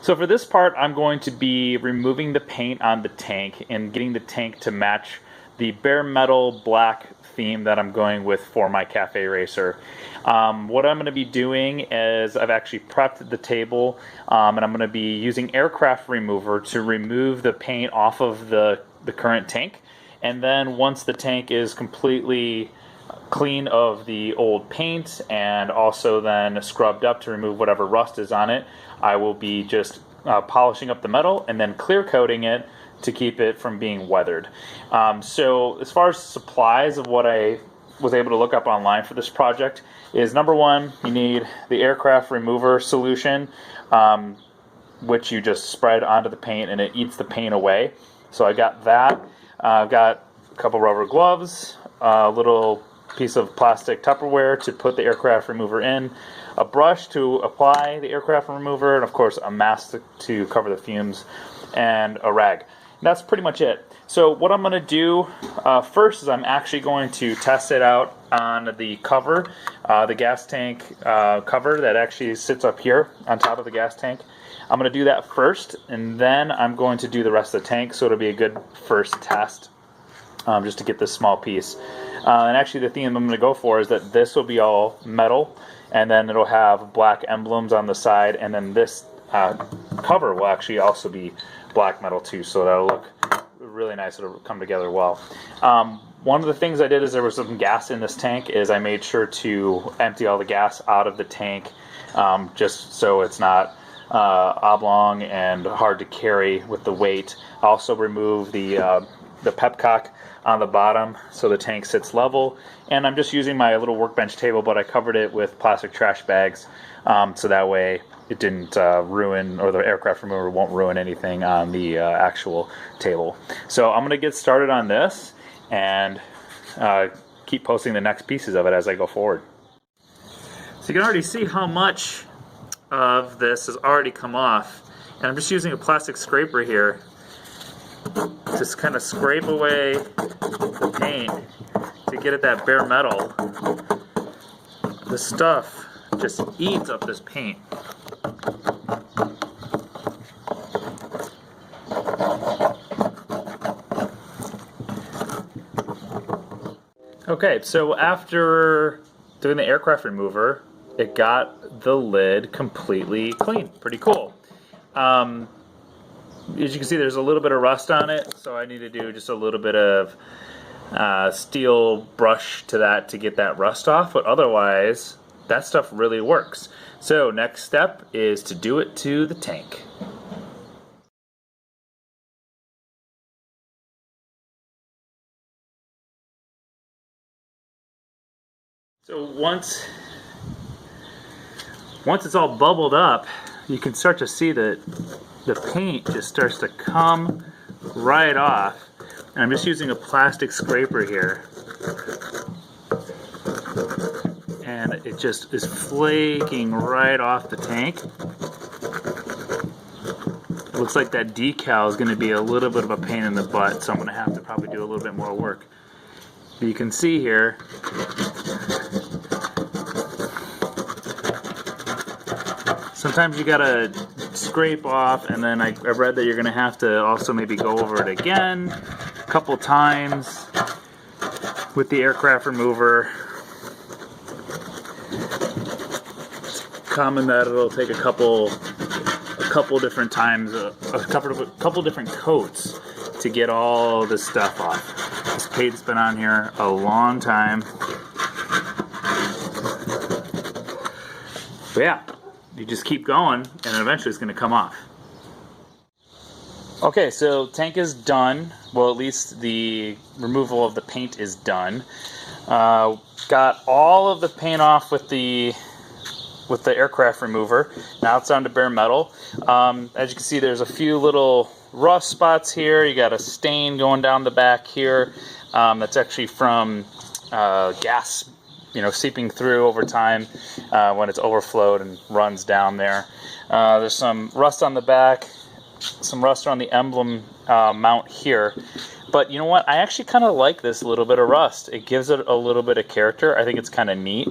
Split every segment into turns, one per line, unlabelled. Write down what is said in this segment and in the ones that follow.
So for this part, I'm going to be removing the paint on the tank and getting the tank to match the bare metal black theme that I'm going with for my cafe racer. What I'm going to be doing is I've actually prepped the table, and I'm going to be using aircraft remover to remove the paint off of the current tank. And then once the tank is completely clean of the old paint and also then scrubbed up to remove whatever rust is on it, I will be just polishing up the metal and then clear coating it to keep it from being weathered. So as far as supplies of what I was able to look up online for this project is, number one, you need the aircraft remover solution, which you just spread onto the paint and it eats the paint away. So I got that. I've got a couple rubber gloves, a little piece of plastic Tupperware to put the aircraft remover in, a brush to apply the aircraft remover, and of course a mask to cover the fumes, and a rag. And that's pretty much it. So what I'm going to do first is I'm actually going to test it out on the cover, the gas tank cover that actually sits up here on top of the gas tank. I'm going to do that first, and then I'm going to do the rest of the tank, so it'll be a good first test just to get this small piece. And actually the theme I'm going to go for is that this will be all metal, and then it'll have black emblems on the side, and then this cover will actually also be black metal too, so that'll look really nice. It'll come together well. One of the things I did is there was some gas in this tank, is I made sure to empty all the gas out of the tank, just so it's not oblong and hard to carry with the weight. I also remove the pepcock on the bottom so the tank sits level, and I'm just using my little workbench table, but I covered it with plastic trash bags, so that way it didn't ruin, or the aircraft remover won't ruin anything on the actual table. So I'm going to get started on this and keep posting the next pieces of it as I go forward. So you can already see how much of this has already come off, and I'm just using a plastic scraper here, just kind of scrape away the paint to get at that bare metal. The stuff just eats up this paint. Okay, so after doing the aircraft remover, it got the lid completely clean. Pretty cool. As you can see, there's a little bit of rust on it, so I need to do just a little bit of steel brush to that to get that rust off, but otherwise that stuff really works. So next step is to do it to the tank. So once it's all bubbled up, you can start to see that the paint just starts to come right off. And I'm just using a plastic scraper here, and it just is flaking right off the tank. It looks like that decal is going to be a little bit of a pain in the butt, so I'm going to have to probably do a little bit more work. But you can see here, sometimes you gotta scrape off, and then I read that you're gonna have to also maybe go over it again a couple times with the aircraft remover. It's common that it'll take a couple different times, a couple different coats to get all this stuff off. This paint's been on here a long time. But yeah, you just keep going, and eventually it's going to come off. Okay, so tank is done. Well, at least the removal of the paint is done. Got all of the paint off with the aircraft remover. Now it's down to bare metal. As you can see, there's a few little rust spots here. You got a stain going down the back here. That's actually from gas, seeping through over time when it's overflowed and runs down there. There's some rust on the back, some rust on the emblem mount here. But you know what? I actually kind of like this little bit of rust. It gives it a little bit of character. I think it's kind of neat.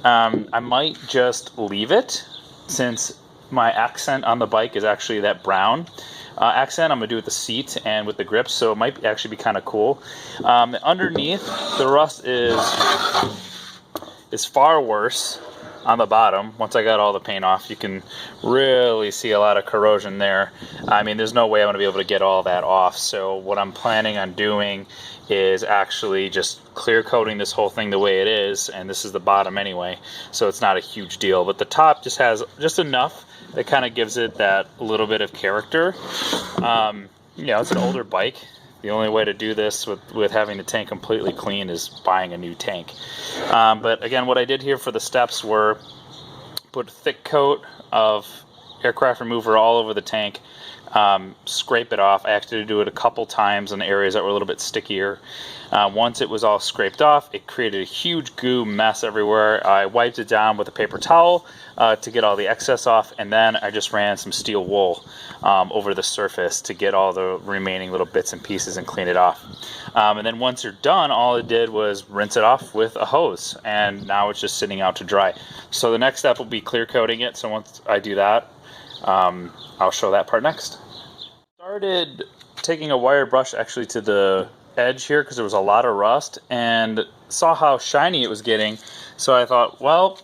I might just leave it, since my accent on the bike is actually that brown accent. I'm going to do with the seat and with the grips, so it might actually be kind of cool. Underneath, the rust is far worse on the bottom. Once I got all the paint off, you can really see a lot of corrosion there. I mean, there's no way I'm going to be able to get all that off. So what I'm planning on doing is actually just clear coating this whole thing the way it is, and this is the bottom anyway, so it's not a huge deal. But the top just has just enough that kind of gives it that little bit of character. You know, it's an older bike. The only way to do this with having the tank completely clean is buying a new tank. But again, what I did here for the steps were put a thick coat of aircraft remover all over the tank, scrape it off. I actually do it a couple times in the areas that were a little bit stickier. Once it was all scraped off, it created a huge goo mess everywhere. I wiped it down with a paper towel to get all the excess off, and then I just ran some steel wool over the surface to get all the remaining little bits and pieces and clean it off. And then once you're done, all it did was rinse it off with a hose, and now it's just sitting out to dry. So the next step will be clear coating it. So once I do that, I'll show that part next. Started taking a wire brush actually to the edge here because there was a lot of rust, and saw how shiny it was getting. So I thought, well,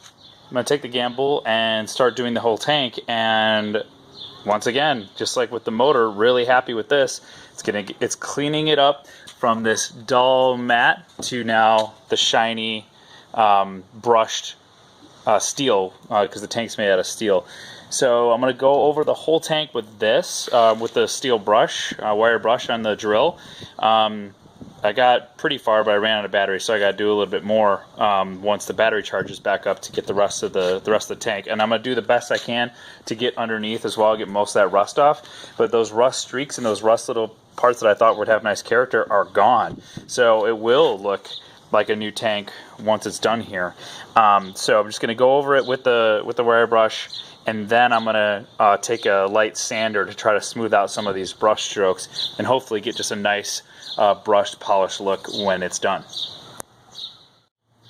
I'm going to take the gamble and start doing the whole tank. And once again, just like with the motor, really happy with this. It's cleaning it up from this dull matte to now the shiny brushed steel, because the tank's made out of steel. So I'm going to go over the whole tank with this, with the steel brush, wire brush on the drill. I got pretty far, but I ran out of battery, so I got to do a little bit more once the battery charges back up to get the rest of the tank. And I'm going to do the best I can to get underneath as well, get most of that rust off. But those rust streaks and those rust little parts that I thought would have nice character are gone. So it will look like a new tank once it's done here. So I'm just going to go over it with the wire brush, and then I'm going to take a light sander to try to smooth out some of these brush strokes and hopefully get just a nice brushed, polished look when it's done.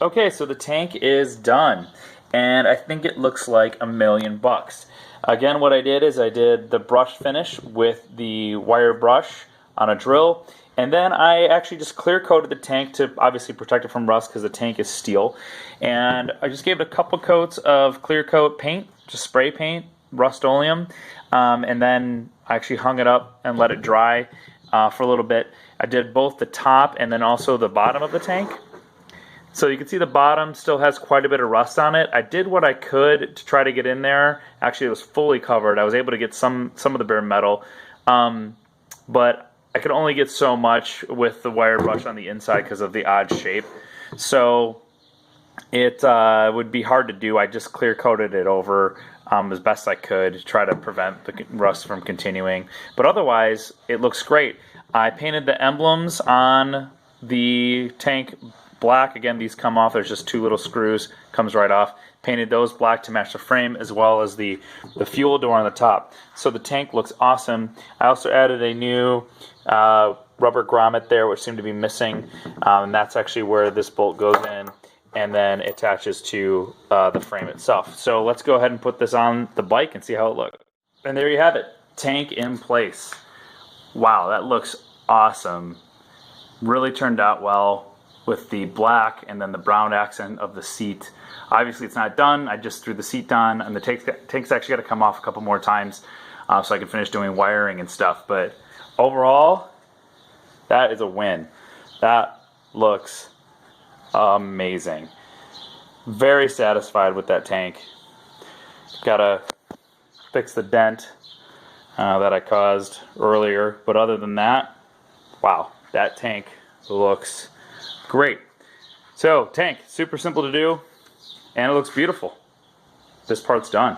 Okay, so the tank is done, and I think it looks like $1,000,000. Again, what I did is I did the brush finish with the wire brush on a drill, and then I actually just clear coated the tank to obviously protect it from rust because the tank is steel. And I just gave it a couple coats of clear coat paint, just spray paint, Rust-Oleum, and then I actually hung it up and let it dry for a little bit. I did both the top and then also the bottom of the tank. So you can see the bottom still has quite a bit of rust on it. I did what I could to try to get in there. Actually, it was fully covered. I was able to get some of the bare metal, but I could only get so much with the wire brush on the inside because of the odd shape. So it would be hard to do. I just clear coated it over as best I could to try to prevent the rust from continuing. But otherwise, it looks great. I painted the emblems on the tank black. Again, these come off. There's just two little screws. Comes right off. Painted those black to match the frame, as well as the fuel door on the top. So the tank looks awesome. I also added a new rubber grommet there, which seemed to be missing. And that's actually where this bolt goes in, and then attaches to the frame itself. So let's go ahead and put this on the bike and see how it looks. And there you have it. Tank in place. Wow, that looks awesome. Really turned out well with the black and then the brown accent of the seat. Obviously it's not done. I just threw the seat on, and the tank's actually got to come off a couple more times so I can finish doing wiring and stuff. But overall, that is a win. That looks amazing. Very satisfied with that tank. Gotta fix the dent that I caused earlier, but other than that, wow, that tank looks great. So tank, super simple to do, and it looks beautiful. This part's done.